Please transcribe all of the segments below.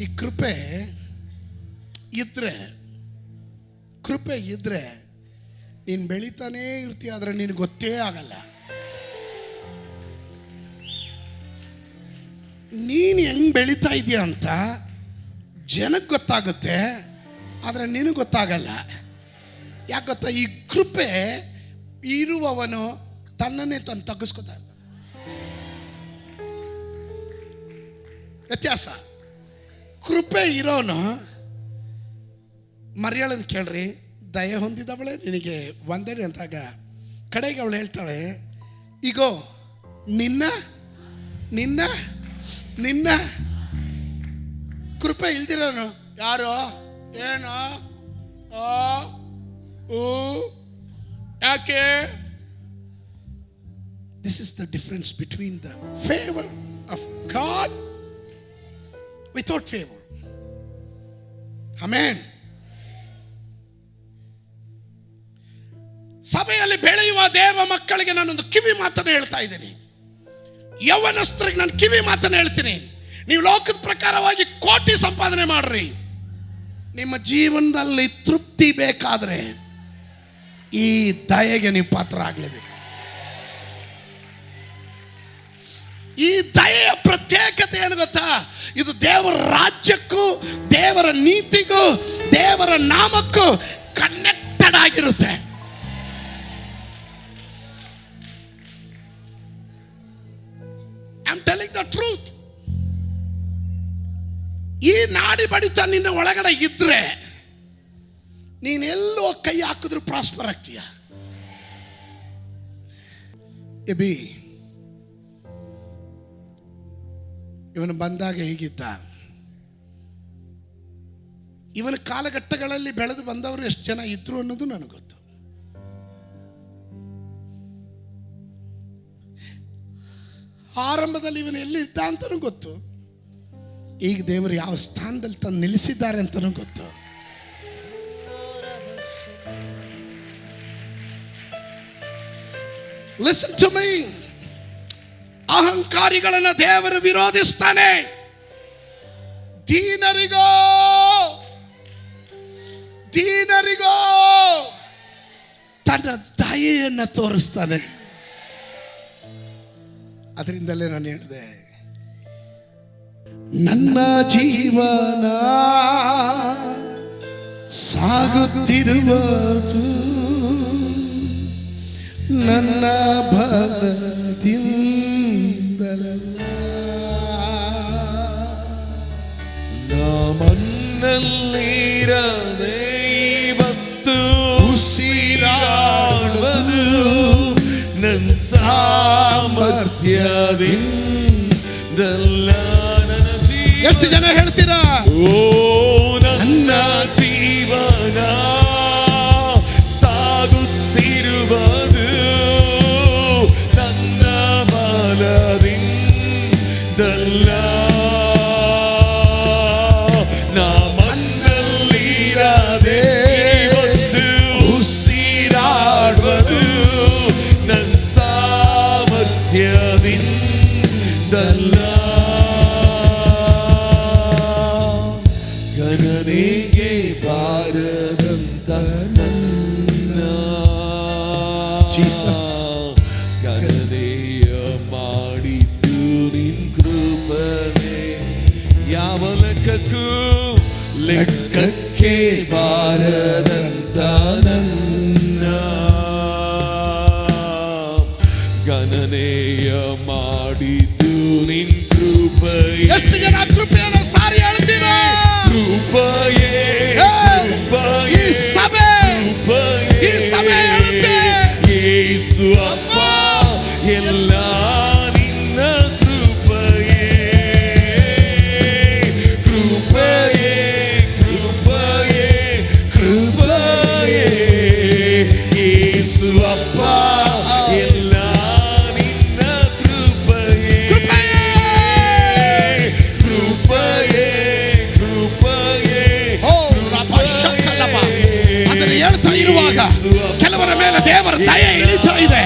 ಈ ಕೃಪೆ ಇದ್ರೆ ನೀನು ಬೆಳೀತಾನೇ ಇರ್ತೀಯ, ಆದರೆ ನಿನಗೆ ಗೊತ್ತೇ ಆಗಲ್ಲ. ನೀನು ಹೆಂಗೆ ಬೆಳೀತಾ ಇದೆಯಾ ಅಂತ ಜನಕ್ಕೆ ಗೊತ್ತಾಗುತ್ತೆ, ಆದರೆ ನಿನಗೆ ಗೊತ್ತಾಗಲ್ಲ. ಯಾಕೆ ಗೊತ್ತಾ? ಈ ಕೃಪೆ ಇರುವವನು ತನ್ನನ್ನೇ ತಾನು ತಗ್ಗಿಸ್ಕೊತಾ ಇರ್ತಾನೆ. ವ್ಯತ್ಯಾಸ. ಕೃಪೆ ಇರೋನು ಮರ್ಯಾಳನ್ ಕೇಳ್ರಿ, ದಯೆ ಹೊಂದಿದವಳೆ ನಿನಗೆ ವಂದನೆ ಅಂತಾಗ ಕಡೆಗೆ ಅವಳು ಹೇಳ್ತಾಳೆ, ಈಗೋ ನಿನ್ನ ನಿನ್ನ ನಿನ್ನ ಕೃಪೆ ಇಲ್ದಿರೋನು ಯಾರೋ ಏನೋ ಯಾಕೆ? This is the difference between the favour of god without favour. Amen. ಸಭೆಯಲ್ಲಿ ಬೆಳೆಯುವ ದೇವ ಮಕ್ಕಳಿಗೆ ನಾನೊಂದು ಕಿವಿ ಮಾತನ್ನು ಹೇಳ್ತಾ ಇದ್ದೀನಿ. ಯೌವನಸ್ಥರಿಗೆ ನಾನು ಕಿವಿ ಮಾತನ್ನು ಹೇಳ್ತೀನಿ. ನೀವು ಲೋಕದ ಪ್ರಕಾರವಾಗಿ ಕೋಟಿ ಸಂಪಾದನೆ ಮಾಡ್ರಿ, ನಿಮ್ಮ ಜೀವನದಲ್ಲಿ ತೃಪ್ತಿ ಬೇಕಾದ್ರೆ ಈ ದಯೆಗೆ ನೀವು ಪಾತ್ರ ಆಗಲೇಬೇಕು. ಈ ದಯೆಯ ಪ್ರತ್ಯೇಕತೆ ಏನು ಗೊತ್ತಾ? ಇದು ದೇವರ ರಾಜ್ಯಕ್ಕೂ ದೇವರ ನೀತಿಗೂ ದೇವರ ನಾಮಕ್ಕೂ ಕನೆಕ್ಟೆಡ್ ಆಗಿರುತ್ತೆ. I am telling the truth. ಈ ನಾಡಿ ಬಡಿತ ನಿನ್ನ ಒಳಗಡೆ ಇದ್ರೆ ನೀನೆಲ್ಲೋ ಕೈ ಹಾಕಿದ್ರು ಪ್ರಾಸ್ಪರ್ ಆಗ್ತೀಯ. ಎಬಿ ಇವನು ಬಂದಾಗ ಹೇಗಿದ್ದ? ಇವನ ಕಾಲಘಟ್ಟಗಳಲ್ಲಿ ಬೆಳೆದು ಬಂದವರು ಎಷ್ಟು ಜನ ಇದ್ರು ಅನ್ನೋದು ನನಗೆ ಗೊತ್ತು. ಆರಂಭದಲ್ಲಿ ಇವನು ಎಲ್ಲಿದ್ದ ಅಂತನೂ ಗೊತ್ತು. ಈಗ ದೇವರು ಯಾವ ಸ್ಥಾನದಲ್ಲಿ ತಂದು ನಿಲ್ಲಿಸಿದ್ದಾರೆ ಅಂತನೂ ಗೊತ್ತು. Listen to me. ಅಹಂಕಾರಿಗಳನ್ನು ದೇವರು ವಿರೋಧಿಸ್ತಾನೆ. ದೀನರಿಗೋ ತನ್ನ ದಯೆಯನ್ನು ತೋರಿಸ್ತಾನೆ. ಅದರಿಂದಲೇ ನಾನು ಹೇಳಿದೆ, ನನ್ನ ಜೀವನ ಸಾಗುತ್ತಿರುವುದು ನನ್ನ ಬಲದಿಂದಲ್ಲ, ನಮ್ಮನ್ನಲ್ಲಿರದೆ ಇವತ್ತು ಉಸಿರಾಡುವುದು ನನ್ನ ಸಾಮರ್ಥ್ಯದಿಂದಲ್ಲ. ಎಷ್ಟು ಜನ ಹೇಳ್ತೀರಾ? ಓ ನನ್ನ ಜೀವನ ಸಾಗುತ್ತಿರುವುದು ನನ್ನ ಬಲದಿಂದಲ್ಲ, ನಮ್ಮನ್ನಲ್ಲಿರದೆ ಇವತ್ತು ಉಸಿರಾಡುವುದು ನನ್ನ ಸಾಮರ್ಥ್ಯದಿಂದಲ್ಲ. ಗಣನೆಗೆ ಬಾರದಂತ ನನ್ನ ಜೀಸಸ್ ಗಣನೆಯ ಮಾಡಿದ್ದು ನಿನ್ ಕೃಪಣೆ, ಯಾವ ಲೆಕ್ಕಕ್ಕೆ ಬಾರದಂತ ನನ್ನ ಗಣನೆಯ ಮಾಡಿದ್ದು ನಿನ್ ಕೃಪೆಯೇ. ಎಷ್ಟು ಜನ ಕೃಪೆಯನ್ನು ಸಾರಿ ಹೇಳ್ತೀರಾ? ಕೃಪೆಯೇ, ಈ ಸಭೆ ಹೇಳುತ್ತೆ, ಯೇಸು ಅಪ್ಪ ಎಲ್ಲ ನಿನ್ನ ಕೃಪೆಯೇ, ಕೃಪೆಯೇ, ಕೃಪೆಯೇ, ಕೃಪೆಯೇ, ಯೇಸು ಅಪ್ಪ ಎಲ್ಲ ನಿನ್ನ ಕೃಪೆಯೇ, ಕೃಪೆಯೇ, ಕೃಪೆಯೇ. ಅದನ್ನು ಹೇಳ್ತಾ ಇರುವಾಗ ಕೆಲವರ ಮೇಲೆ ದೇವರ ದಯೆ ಇಳಿತಾ ಇದೆ,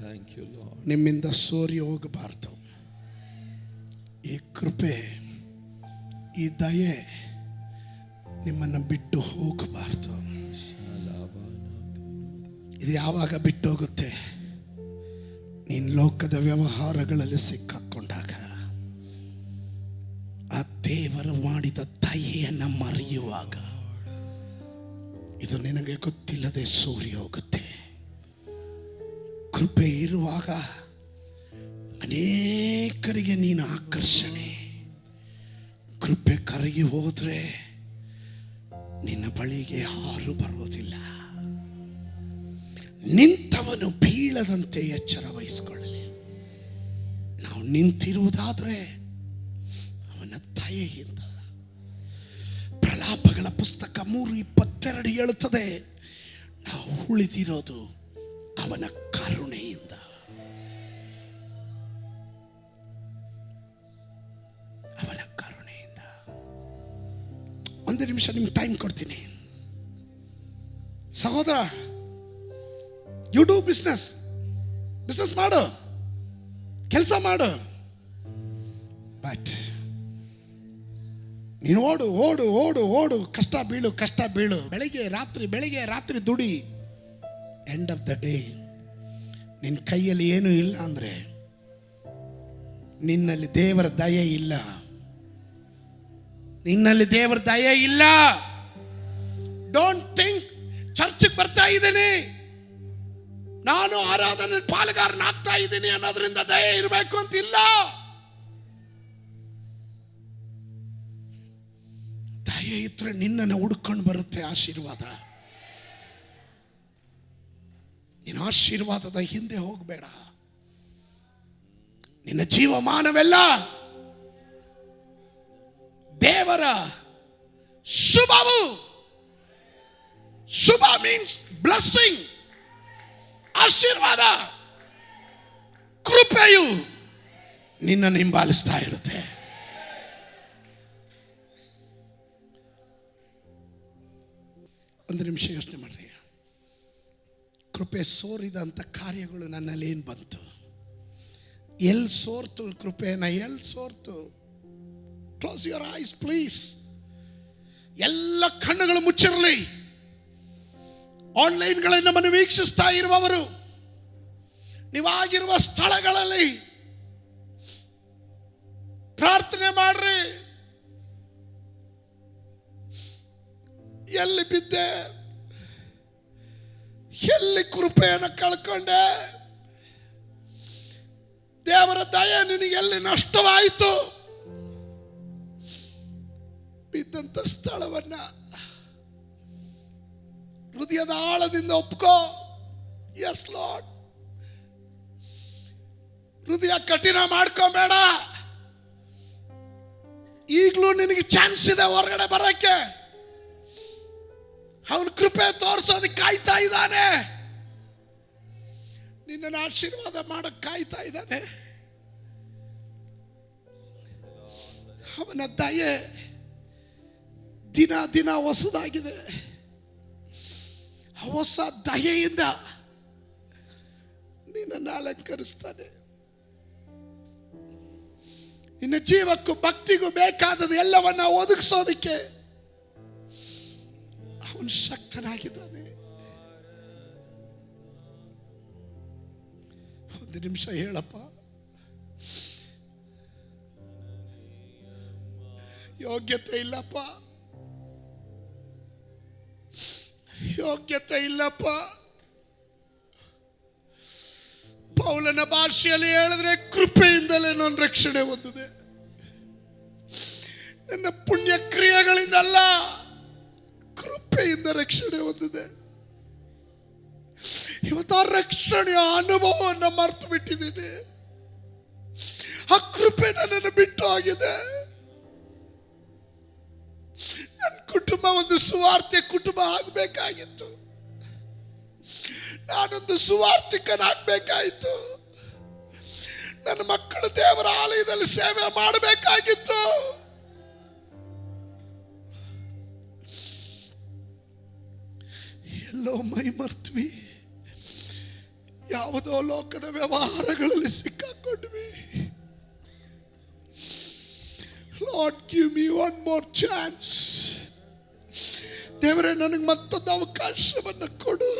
Thank you, Lord. ನಿಮ್ಮಿಂದ ಸೋರಿ ಹೋಗಬಾರ್ದು. ಈ ಕೃಪೆ, ಈ ದಯೆ ನಿಮ್ಮನ್ನು ಬಿಟ್ಟು ಹೋಗಬಾರ್ದು. ಇದು ಯಾವಾಗ ಬಿಟ್ಟು ಹೋಗುತ್ತೆ? ನೀನು ಲೋಕದ ವ್ಯವಹಾರಗಳಲ್ಲಿ ಸಿಕ್ಕಾಕೊಂಡಾಗ, ಆ ದೇವರು ಮಾಡಿದ ದಯೆಯನ್ನು ಮರೆಯುವಾಗ, ಇದು ನಿನಗೆ ಗೊತ್ತಿಲ್ಲದೆ ಸೋರಿ ಹೋಗುತ್ತೆ. ಕೃಪೆ ಇರುವಾಗ ಅನೇಕರಿಗೆ ನೀನು ಆಕರ್ಷಣೆ. ಕೃಪೆ ಕರಗಿ ಹೋದ್ರೆ ನಿನ್ನ ಬಳಿಗೆ ಯಾರು ಬರೋದಿಲ್ಲ. ನಿಂತವನು ಬೀಳದಂತೆ ಎಚ್ಚರ ವಹಿಸಿಕೊಳ್ಳಲಿ. ನಾವು ನಿಂತಿರುವುದಾದ್ರೆ ಅವನ ದಯೆಯಿಂದ. ಪ್ರಲಾಪಗಳ ಪುಸ್ತಕ 3:22 ಹೇಳುತ್ತದೆ, ನಾವು ಉಳಿದಿರೋದು ಅವನ ಕರುಣೆಯಿಂದ. ಅವನ ಕರುಣೆಯಿಂದ. ಒಂದು ನಿಮಿಷ ನಿಮ್ಗೆ ಟೈಮ್ ಕೊಡ್ತೀನಿ. ಸಹೋದರ, ಯು ಡೂ ಬಿಸ್ನೆಸ್ ಮಾಡು, ಕೆಲಸ ಮಾಡು, ಬಟ್ ನೀನು ಓಡು ಓಡು ಓಡು ಓಡು, ಕಷ್ಟ ಬೀಳು, ಬೆಳಿಗ್ಗೆ ರಾತ್ರಿ ದುಡಿ. ಎಂಡ್ ಆಫ್ ದ ಡೇ ನಿನ್ನ ಕೈಯಲ್ಲಿ ಏನೂ ಇಲ್ಲ ಅಂದರೆ ನಿನ್ನಲ್ಲಿ ದೇವರ ದಯೆ ಇಲ್ಲ. ನಿನ್ನಲ್ಲಿ ದೇವರ ದಯೆ ಇಲ್ಲ. ಡೋಂಟ್ ಥಿಂಕ್ ಚರ್ಚ್ಗೆ ಬರ್ತಾ ಇದ್ದೀನಿ, ನಾನು ಆರಾಧನೆ ಪಾಲುಗಾರನಾಗ್ತಾ ಇದ್ದೀನಿ ಅನ್ನೋದ್ರಿಂದ ದಯೆ ಇರಬೇಕು ಅಂತಿಲ್ಲ. ದಯೆ ಇದ್ರೆ ನಿನ್ನನ್ನು ಹುಡ್ಕೊಂಡು ಬರುತ್ತೆ ಆಶೀರ್ವಾದ. ನಿನ್ನ ಆಶೀರ್ವಾದದ ಹಿಂದೆ ಹೋಗಬೇಡ. ನಿನ್ನ ಜೀವಮಾನವೆಲ್ಲ ದೇವರ ಶುಭವು. ಶುಭ ಮೀನ್ಸ್ ಬ್ಲೆಸ್ಸಿಂಗ್, ಆಶೀರ್ವಾದ, ಕೃಪೆಯು ನಿನ್ನನ್ನು ಹಿಂಬಾಲಿಸ್ತಾ ಇರುತ್ತೆ. ಒಂದು ನಿಮಿಷ ಯೋಚನೆ ಮಾಡ್ರಿ. ಕೃಪೆ ಸೋರಿದಂಥ ಕಾರ್ಯಗಳು ನನ್ನಲ್ಲಿ ಏನು ಬಂತು? ಎಲ್ಲಿ ಸೋರ್ತು ಕೃಪೆನ? ಎಲ್ಲಿ ಸೋರ್ತು? Close your eyes please. ಎಲ್ಲ ಕಣ್ಣುಗಳು ಮುಚ್ಚಿರಲಿ. ಆನ್ಲೈನ್ಗಳಲ್ಲಿ ನಮ್ಮನ್ನು ವೀಕ್ಷಿಸ್ತಾ ಇರುವವರು, ನೀವಾಗಿರುವ ಸ್ಥಳಗಳಲ್ಲಿ ಪ್ರಾರ್ಥನೆ ಮಾಡ್ರಿ. ಎಲ್ಲಿ ಬಿದ್ದೆ? ಎಲ್ಲಿ ಕೃಪೆಯನ್ನು ಕಳ್ಕೊಂಡೆ? ದೇವರ ದಯೆ ನಿನಗೆ ಎಲ್ಲಿ ನಷ್ಟವಾಯಿತು? ಬಿದ್ದಂತ ಸ್ಥಳವನ್ನ ಹೃದಯದ ಆಳದಿಂದ ಒಪ್ಕೋ. S lord. ಹೃದಯ ಕಠಿಣ ಮಾಡ್ಕೋಬೇಡ. ಈಗಲೂ ನಿನಗೆ ಚಾನ್ಸ್ ಇದೆ ಹೊರಗಡೆ ಬರಕ್ಕೆ. ಅವನ ಕೃಪೆ ತೋರಿಸೋದಕ್ಕೆ ಕಾಯ್ತಾ ಇದ್ದಾನೆ. ನಿನ್ನನ್ನು ಆಶೀರ್ವಾದ ಮಾಡಕ್ಕೆ ಕಾಯ್ತಾ ಇದ್ದಾನೆ. ಅವನ ದಯೆ ದಿನ ದಿನ ಹೊಸದಾಗಿದೆ. ಹೊಸ ದಯೆಯಿಂದ ನಿನ್ನನ್ನು ಅಲಂಕರಿಸ್ತಾನೆ. ನಿನ್ನ ಜೀವಕ್ಕೂ ಭಕ್ತಿಗೂ ಬೇಕಾದದ್ದು ಎಲ್ಲವನ್ನ ಒದಗಿಸೋದಕ್ಕೆ ಅವನು ಶಕ್ತನಾಗಿದ್ದಾನೆ. ಒಂದು ನಿಮಿಷ ಹೇಳಪ್ಪ. ಯೋಗ್ಯತೆ ಇಲ್ಲಪ್ಪ, ಯೋಗ್ಯತೆ ಇಲ್ಲಪ್ಪ. ಪೌಲನ ಭಾಷೆಯಲ್ಲಿ ಹೇಳಿದ್ರೆ ಕೃಪೆಯಿಂದಲೇ ನಾನು ರಕ್ಷಣೆ ಹೊಂದಿದೆ. ನನ್ನ ಪುಣ್ಯ ಕ್ರಿಯೆಗಳಿಂದಲ್ಲ, ಕೃಪೆಯಿಂದ ರಕ್ಷಣೆ ಹೊಂದಿದೆ. ಇವತ್ತು ಆ ರಕ್ಷಣೆಯ ಅನುಭವವನ್ನು ಮರೆತು ಬಿಟ್ಟಿದ್ದೀನಿ. ಆ ಕೃಪೆ ನನ್ನನ್ನು ಬಿಟ್ಟು ಹೋಗಿದೆ. ನನ್ನ ಕುಟುಂಬ ಒಂದು ಸುವಾರ್ತೆ ಕುಟುಂಬ ಆಗಬೇಕಾಗಿತ್ತು. ನಾನೊಂದು ಸುವಾರ್ತಿಕನಾಗಬೇಕಾಯಿತು. ನನ್ನ ಮಕ್ಕಳು ದೇವರ ಆಲಯದಲ್ಲಿ ಸೇವೆ ಮಾಡಬೇಕಾಗಿತ್ತು. ಎಲ್ಲೋ ಮೈ ಮರ್ತ್ವಿ. ಯಾವುದೋ ಲೋಕದ ವ್ಯವಹಾರಗಳಲ್ಲಿ ಸಿಕ್ಕಾಕೊಂಡ್ವಿ. Lord give me one more chance. ದೇವರೇ, ನನಗೆ ಮತ್ತೊಂದು ಅವಕಾಶವನ್ನು ಕೊಡು.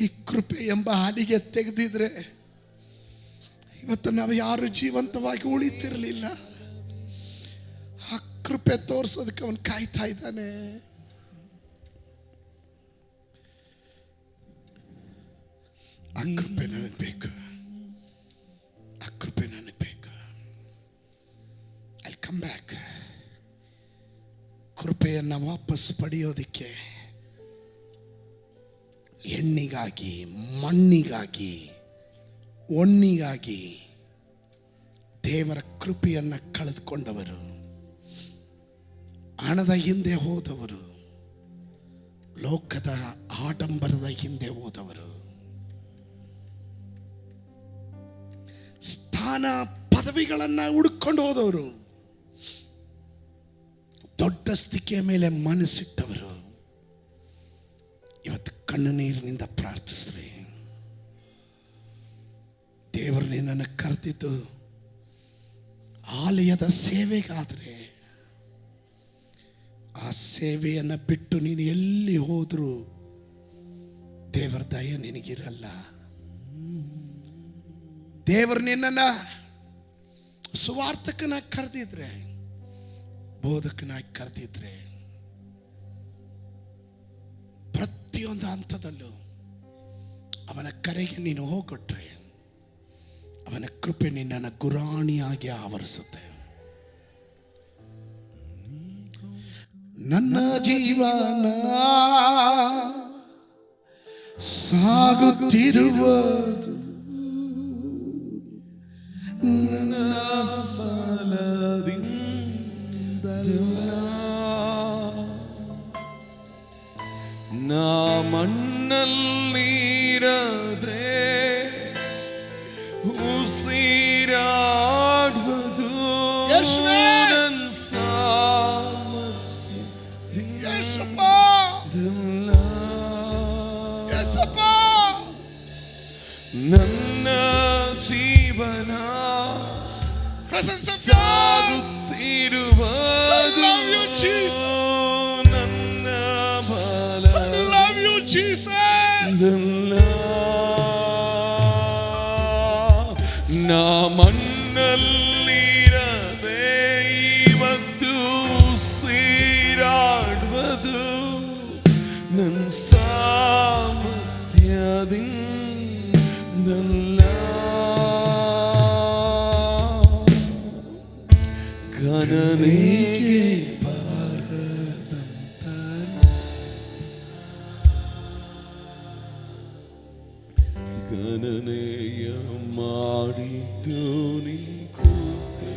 ಈ ಕೃಪೆ ಎಂಬ ಹಾಲಿಗೆ ತೆಗೆದಿದ್ರೆ ಇವತ್ತು ನಾವು ಯಾರು ಜೀವಂತವಾಗಿ ಉಳಿತಿರಲಿಲ್ಲ. ಆ ಕೃಪೆ ತೋರಿಸೋದಕ್ಕೆ ಅವನು ಕಾಯ್ತಾ ಇದ್ದಾನೆ. ಆ ಕೃಪೆ ನನಗೆ ಬೇಕು, ಆ ಕೃಪೆ ನನಗೆ ಬೇಕು. I come back. ಕೃಪೆಯನ್ನು ವಾಪಸ್ ಪಡೆಯೋದಕ್ಕೆ ಹೆಣ್ಣಿಗಾಗಿ, ಮಣ್ಣಿಗಾಗಿ, ಒಣ್ಣಿಗಾಗಿ ದೇವರ ಕೃಪೆಯನ್ನು ಕಳೆದುಕೊಂಡವರು, ಹಣದ ಹಿಂದೆ ಹೋದವರು, ಲೋಕದ ಆಡಂಬರದ ಹಿಂದೆ ಹೋದವರು, ಸ್ಥಾನ ಪದವಿಗಳನ್ನು ಹುಡುಕೊಂಡು ಹೋದವರು, ದೊಡ್ಡ ಸ್ಥಿತಿಯ ಮೇಲೆ ಮನಸ್ಸಿಟ್ಟವರು ಇವತ್ತು ಕಣ್ಣು ನೀರಿನಿಂದ ಪ್ರಾರ್ಥಿಸ್ರಿ. ದೇವರು ನಿನ್ನನ್ನು ಕರೆದಿದ್ದು ಆಲಯದ ಸೇವೆಗಾದರೆ ಆ ಸೇವೆಯನ್ನು ಬಿಟ್ಟು ನೀನು ಎಲ್ಲಿ ಹೋದರೂ ದೇವರ ದಯ ನಿನಗಿರಲ್ಲ. ದೇವರು ನಿನ್ನನ್ನು ಸುವಾರ್ತಕನಾಗಿ ಕರೆದಿದ್ರೆ, ಬೋಧಕನಾಗಿ ಕರೆದಿದ್ರೆ, ಪ್ರತಿಯೊಂದು ಹಂತದಲ್ಲೂ ಅವನ ಕರೆಗೆ ನೀನು ಹೋಗೊಟ್ರೆ ಅವನ ಕೃಪೆ ನಿನ್ನನ್ನು ಗುರಾಣಿಯಾಗಿ ಆವರಿಸುತ್ತೆ. ನನ್ನ ಜೀವನ ಸಾಗುತ್ತಿರುವುದು ನನ್ನ ಸಾಲದಿಂದಲ್ಲ. ನಾ ಮಣ್ಣಲ್ಲಿರದೆ ಉಸಿರಾಡುವುದು ನನ್ನ ಸಾಮರ್ಥ್ಯದಿಂದಲ್ಲ. ನನ್ನ ಜೀವನ ಸಾಗುತ್ತಿರುವುದು ನನ್ನ ಬಲದಿಂದಲ್ಲ. ನಾ ಮಣ್ಣಲ್ಲಿರದೆ ಇವತ್ತು ಉಸಿರಾಡುವುದು ನನ್ನ ಸಾಮರ್ಥ್ಯದಿಂದಲ್ಲ. ಗಣನೆಗೆ ಬಾರದಂತ ಗಣನೆಯ ಮಾಡಿದ್ದು ನಿನ್ ಕೃಪೆ.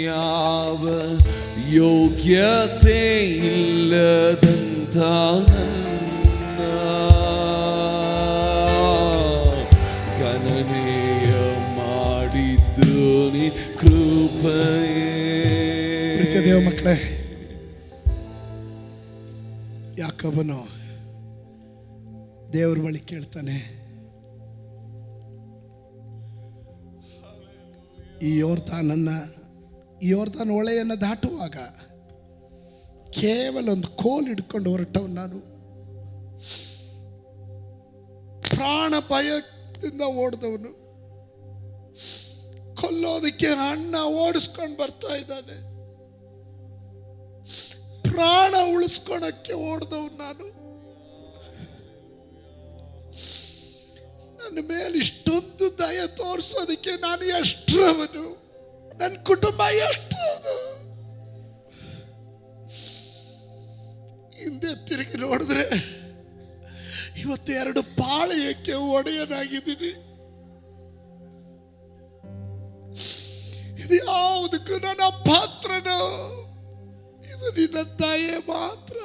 ಯಾವ ಯೋಗ್ಯತೆ ಇಲ್ಲದಂತ ನನ್ನ ಗಣನೆಯ ಮಾಡಿದ್ದು ನಿನ್ ಕೃಪೆಯೇ. ದೇವ ಮಕ್ಕಳೇ, ಯಾಕೋಬನು ದೇವ್ರ ಬಳಿ ಕೇಳ್ತಾನೆ, ಈ ಯೋರ್ದಾನ್ ಹೊಳೆಯನ್ನು ದಾಟುವಾಗ ಕೇವಲ ಒಂದು ಕೋಲ್ ಹಿಡ್ಕೊಂಡು ಹೊರಟವನು ನಾನು. ಪ್ರಾಣ ಭಯದಿಂದ ಓಡಿದವನು, ಕೊಲ್ಲೋದಕ್ಕೆ ಅಣ್ಣ ಓಡಿಸ್ಕೊಂಡು ಬರ್ತಾ ಇದ್ದಾನೆ. ಪ್ರಾಣ ಉಳಿಸ್ಕೊಳಕ್ಕೆ ಓಡಿದವನು ನಾನು. ನನ್ನ ಮೇಲೆ ಇಷ್ಟೊಂದು ದಯ ತೋರಿಸೋದಕ್ಕೆ ನಾನು ಎಷ್ಟರವನು, ನನ್ನ ಕುಟುಂಬ ಎಷ್ಟರವನು. ಹಿಂದೆ ತಿರುಗಿ ನೋಡಿದ್ರೆ ಇವತ್ತು 2 ಪಾಳೆಯಕ್ಕೆ ಒಡೆಯನಾಗಿದ್ದೀನಿ. ಇದು ಯಾವುದಕ್ಕೂ ನನ್ನ ಪಾತ್ರನೋ, ಇದು ನಿನ್ನ ದಯೆ ಮಾತ್ರ.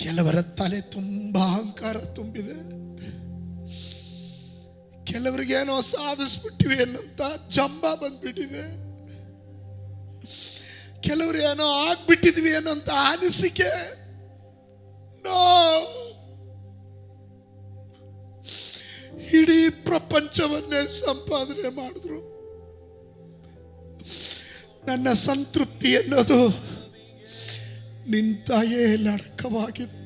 ಕೆಲವರ ತಲೆ ತುಂಬಾ ಅಹಂಕಾರ ತುಂಬಿದೆ, ಕೆಲವರಿಗೇನೋ ಸಾಧಿಸ್ಬಿಟ್ಟಿವಿ ಅನ್ನಂತ ಜಂಬ ಬಂದ್ಬಿಟ್ಟಿದೆ. ಕೆಲವರು ಏನೋ ಆಗ್ಬಿಟ್ಟಿದ್ವಿ ಅನ್ನೋಂತ ಅನಿಸಿಕೆ. ನೋ, ಇಡೀ ಪ್ರಪಂಚವನ್ನೇ ಸಂಪಾದನೆ ಮಾಡಿದ್ರು, ನನ್ನ ಸಂತೃಪ್ತಿ ಅನ್ನೋದು ನಿಂತಾಯೇ ಅಡಕವಾಗಿದೆ.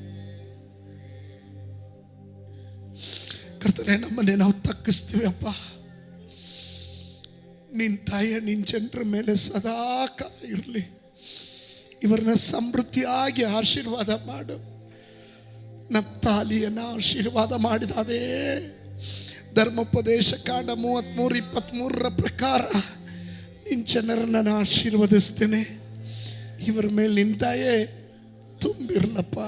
ಕರ್ತನೇ, ನಮ್ಮನ್ನೇ ನಾವು ತಗ್ಗಿಸ್ತೀವಿ ಅಪ್ಪ. ನಿನ್ನ ತಾಯಿಯ ನಿನ್ನ ಜನರ ಮೇಲೆ ಸದಾ ಕಾಲ ಇರಲಿ. ಇವರನ್ನ ಸಮೃದ್ಧಿಯಾಗಿ ಆಶೀರ್ವಾದ ಮಾಡು. ನಫ್ತಾಲಿಯನ್ನು ಆಶೀರ್ವಾದ ಮಾಡಿದ ಅದೇ ಧರ್ಮೋಪದೇಶ ಕಾಂಡ 33:23 ಪ್ರಕಾರ ನಿನ್ನ ಜನರನ್ನ ನಾನು ಆಶೀರ್ವದಿಸ್ತೇನೆ. ಇವರ ಮೇಲೆ ನಿನ್ನ ತಾಯೇ ತುಂಬಿರಲಪ್ಪ.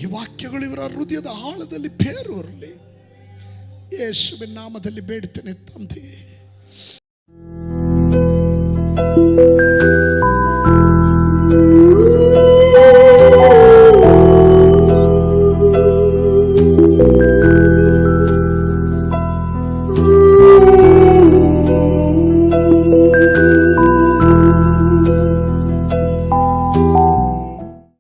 ಈ ವಾಕ್ಯಗಳು ಇವರ ಹೃದಯದ ಆಳದಲ್ಲಿ ಬೇರೂರಲಿ. ಯೇಸುವಿನ ನಾಮದಲ್ಲಿ ಬೇಡ್ತೇನೆ ತಂದೆ.